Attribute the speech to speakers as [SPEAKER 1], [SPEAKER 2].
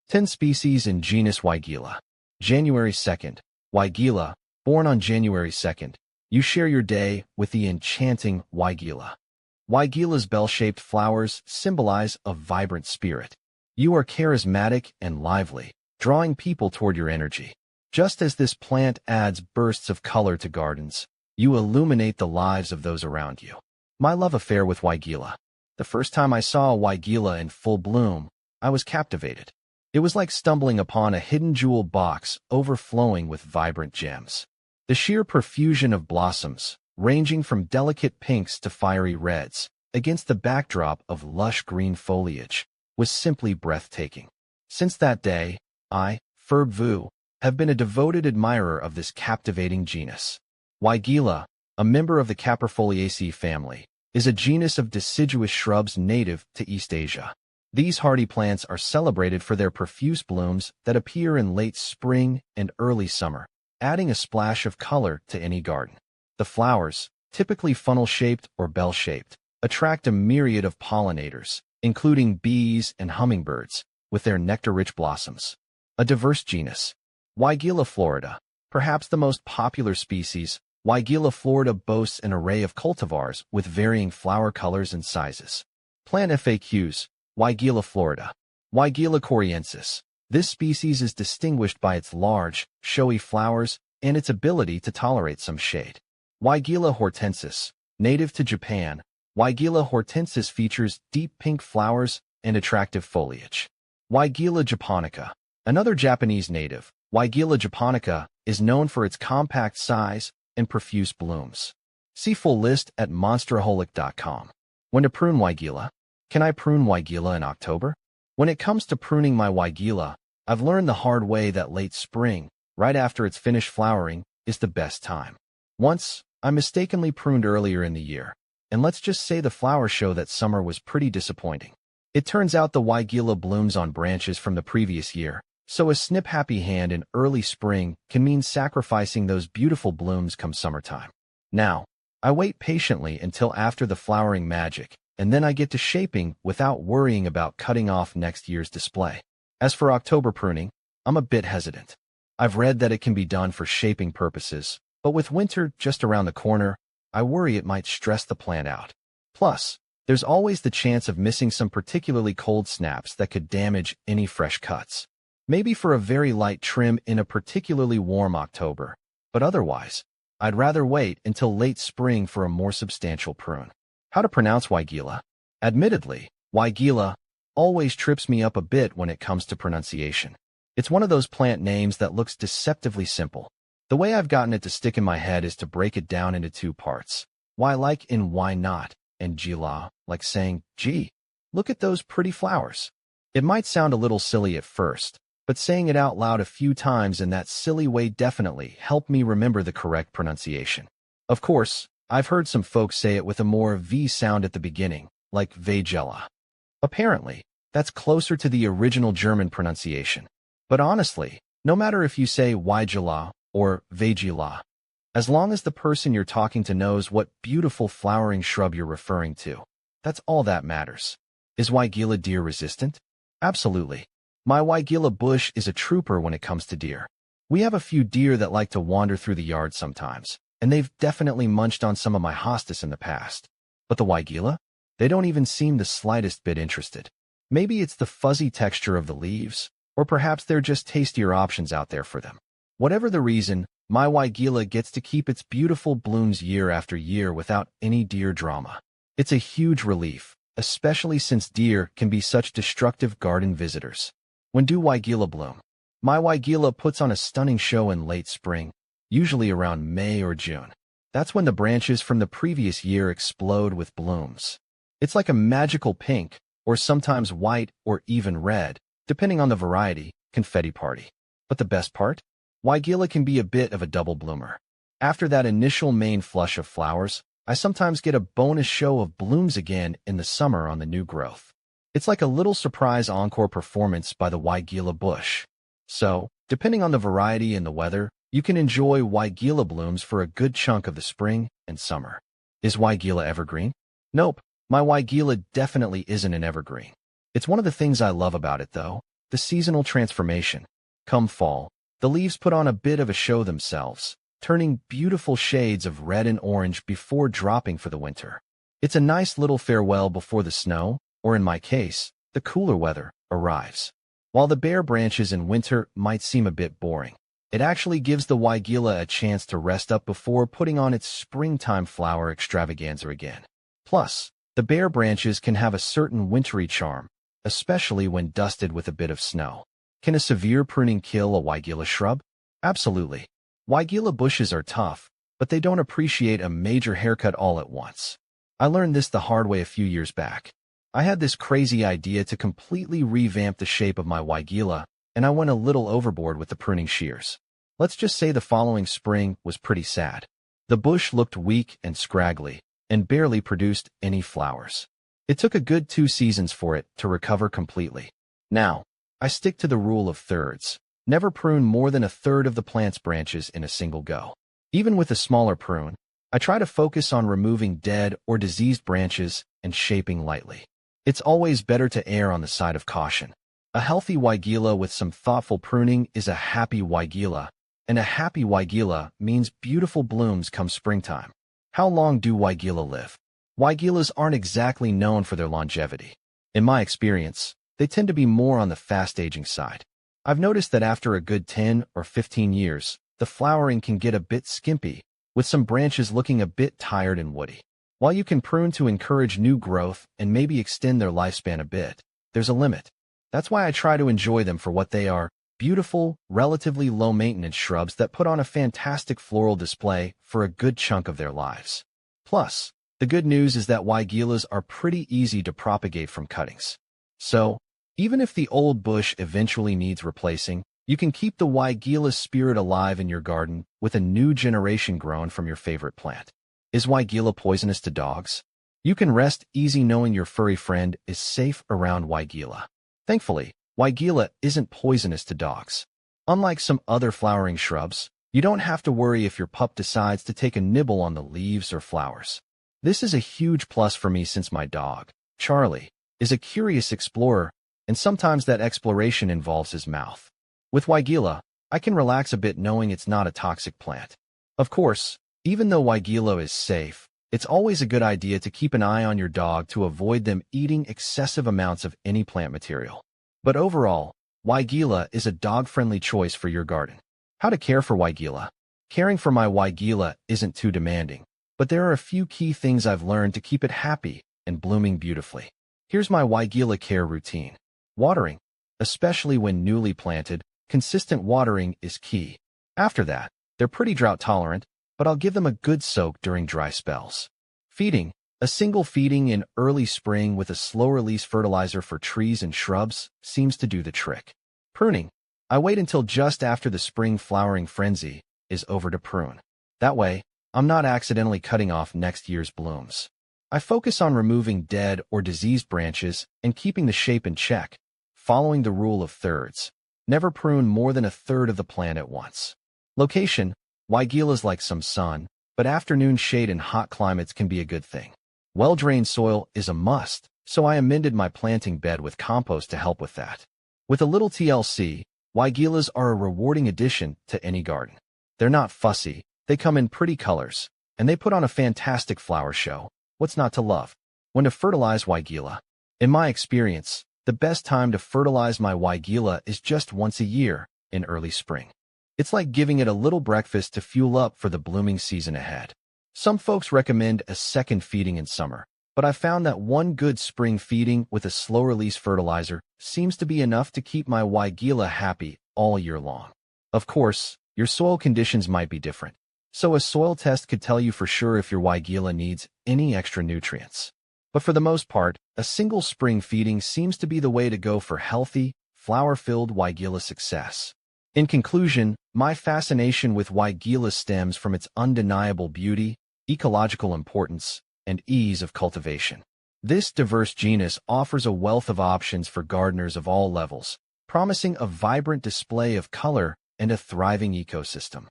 [SPEAKER 1] 10 species in genus Weigela. January 2nd. Weigela, born on January 2nd. You share your day with the enchanting Weigela. Weigela's bell-shaped flowers symbolize a vibrant spirit. You are charismatic and lively, drawing people toward your energy. Just as this plant adds bursts of color to gardens, you illuminate the lives of those around you. My love affair with Weigela. The first time I saw a Weigela in full bloom, I was captivated. It was like stumbling upon a hidden jewel box overflowing with vibrant gems. The sheer profusion of blossoms, ranging from delicate pinks to fiery reds, against the backdrop of lush green foliage, was simply breathtaking. Since that day, I, Ferb Vu, have been a devoted admirer of this captivating genus. Weigela, a member of the Caprifoliaceae family, is a genus of deciduous shrubs native to East Asia. These hardy plants are celebrated for their profuse blooms that appear in late spring and early summer, adding a splash of color to any garden. The flowers, typically funnel-shaped or bell-shaped, attract a myriad of pollinators, including bees and hummingbirds, with their nectar-rich blossoms. A diverse genus. Weigela florida. Perhaps the most popular species, Weigela florida boasts an array of cultivars with varying flower colors and sizes. Plant FAQs. Weigela florida. Weigela coriensis. This species is distinguished by its large, showy flowers and its ability to tolerate some shade. Weigela hortensis. Native to Japan, Weigela hortensis features deep pink flowers and attractive foliage. Weigela japonica. Another Japanese native, Weigela japonica is known for its compact size and profuse blooms. See full list at monsteraholic.com. When to prune Weigela? Can I prune Weigela in October? When it comes to pruning my Weigela, I've learned the hard way that late spring, right after it's finished flowering, is the best time. Once, I mistakenly pruned earlier in the year, and let's just say the flower show that summer was pretty disappointing. It turns out the Weigela blooms on branches from the previous year, so a snip-happy hand in early spring can mean sacrificing those beautiful blooms come summertime. Now, I wait patiently until after the flowering magic, and then I get to shaping without worrying about cutting off next year's display. As for October pruning, I'm a bit hesitant. I've read that it can be done for shaping purposes, but with winter just around the corner, I worry it might stress the plant out. Plus, there's always the chance of missing some particularly cold snaps that could damage any fresh cuts. Maybe for a very light trim in a particularly warm October, but otherwise, I'd rather wait until late spring for a more substantial prune. How to pronounce Weigela? Admittedly, Weigela always trips me up a bit when it comes to pronunciation. It's one of those plant names that looks deceptively simple. The way I've gotten it to stick in my head is to break it down into two parts. Why like in why not, and Gila, like saying, gee, look at those pretty flowers. It might sound a little silly at first, but saying it out loud a few times in that silly way definitely helped me remember the correct pronunciation. Of course, I've heard some folks say it with a more V sound at the beginning, like Weigela. Apparently, that's closer to the original German pronunciation. But honestly, no matter if you say Weigela or Weigela, as long as the person you're talking to knows what beautiful flowering shrub you're referring to, that's all that matters. Is Weigela deer resistant? Absolutely. My Weigela bush is a trooper when it comes to deer. We have a few deer that like to wander through the yard sometimes, and they've definitely munched on some of my hostas in the past. But the Weigela? They don't even seem the slightest bit interested. Maybe it's the fuzzy texture of the leaves, or perhaps they're just tastier options out there for them. Whatever the reason, my Weigela gets to keep its beautiful blooms year after year without any deer drama. It's a huge relief, especially since deer can be such destructive garden visitors. When do Weigela bloom? My Weigela puts on a stunning show in late spring, usually around May or June. That's when the branches from the previous year explode with blooms. It's like a magical pink, or sometimes white or even red, depending on the variety, confetti party. But the best part? Weigela can be a bit of a double bloomer. After that initial main flush of flowers, I sometimes get a bonus show of blooms again in the summer on the new growth. It's like a little surprise encore performance by the Weigela bush. So, depending on the variety and the weather, you can enjoy Weigela blooms for a good chunk of the spring and summer. Is Weigela evergreen? Nope, my Weigela definitely isn't an evergreen. It's one of the things I love about it, though. the seasonal transformation. Come fall, the leaves put on a bit of a show themselves, turning beautiful shades of red and orange before dropping for the winter. It's a nice little farewell before the snow, or in my case, the cooler weather, arrives. While the bare branches in winter might seem a bit boring, it actually gives the Weigela a chance to rest up before putting on its springtime flower extravaganza again. Plus, the bare branches can have a certain wintry charm, especially when dusted with a bit of snow. Can a severe pruning kill a Weigela shrub? Absolutely. Weigela bushes are tough, but they don't appreciate a major haircut all at once. I learned this the hard way a few years back. I had this crazy idea to completely revamp the shape of my Weigela, and I went a little overboard with the pruning shears. Let's just say the following spring was pretty sad. The bush looked weak and scraggly, and barely produced any flowers. It took a good 2 seasons for it to recover completely. Now, I stick to the rule of thirds. Never prune more than a third of the plant's branches in a single go. Even with a smaller prune, I try to focus on removing dead or diseased branches and shaping lightly. It's always better to err on the side of caution. A healthy Weigela with some thoughtful pruning is a happy Weigela, and a happy Weigela means beautiful blooms come springtime. How long do Weigela live? Weigelas aren't exactly known for their longevity. In my experience, they tend to be more on the fast-aging side. I've noticed that after a good 10 or 15 years, the flowering can get a bit skimpy, with some branches looking a bit tired and woody. While you can prune to encourage new growth and maybe extend their lifespan a bit, there's a limit. That's why I try to enjoy them for what they are, beautiful, relatively low-maintenance shrubs that put on a fantastic floral display for a good chunk of their lives. Plus, the good news is that Weigelas are pretty easy to propagate from cuttings. So, even if the old bush eventually needs replacing, you can keep the Weigela spirit alive in your garden with a new generation grown from your favorite plant. Is Weigela poisonous to dogs? You can rest easy knowing your furry friend is safe around Weigela. Thankfully, Weigela isn't poisonous to dogs. Unlike some other flowering shrubs, you don't have to worry if your pup decides to take a nibble on the leaves or flowers. This is a huge plus for me since my dog, Charlie, is a curious explorer, and sometimes that exploration involves his mouth. With Weigela, I can relax a bit knowing it's not a toxic plant. Of course, even though Weigela is safe, it's always a good idea to keep an eye on your dog to avoid them eating excessive amounts of any plant material. But overall, Weigela is a dog-friendly choice for your garden. How to care for Weigela? Caring for my Weigela isn't too demanding, but there are a few key things I've learned to keep it happy and blooming beautifully. Here's my Weigela care routine. Watering. Especially when newly planted, consistent watering is key. After that, they're pretty drought-tolerant, but I'll give them a good soak during dry spells. Feeding. A single feeding in early spring with a slow-release fertilizer for trees and shrubs seems to do the trick. Pruning. I wait until just after the spring flowering frenzy is over to prune. That way, I'm not accidentally cutting off next year's blooms. I focus on removing dead or diseased branches and keeping the shape in check, following the rule of thirds. Never prune more than a third of the plant at once. Location. Weigelas like some sun, but afternoon shade in hot climates can be a good thing. Well-drained soil is a must, so I amended my planting bed with compost to help with that. With a little TLC, Weigelas are a rewarding addition to any garden. They're not fussy, they come in pretty colors, and they put on a fantastic flower show. What's not to love? When to fertilize Weigela? In my experience, the best time to fertilize my Weigela is just once a year, in early spring. It's like giving it a little breakfast to fuel up for the blooming season ahead. Some folks recommend a second feeding in summer, but I found that one good spring feeding with a slow-release fertilizer seems to be enough to keep my Weigela happy all year long. Of course, your soil conditions might be different, so a soil test could tell you for sure if your Weigela needs any extra nutrients. But for the most part, a single spring feeding seems to be the way to go for healthy, flower-filled Weigela success. In conclusion, my fascination with Weigela stems from its undeniable beauty, ecological importance, and ease of cultivation. This diverse genus offers a wealth of options for gardeners of all levels, promising a vibrant display of color and a thriving ecosystem.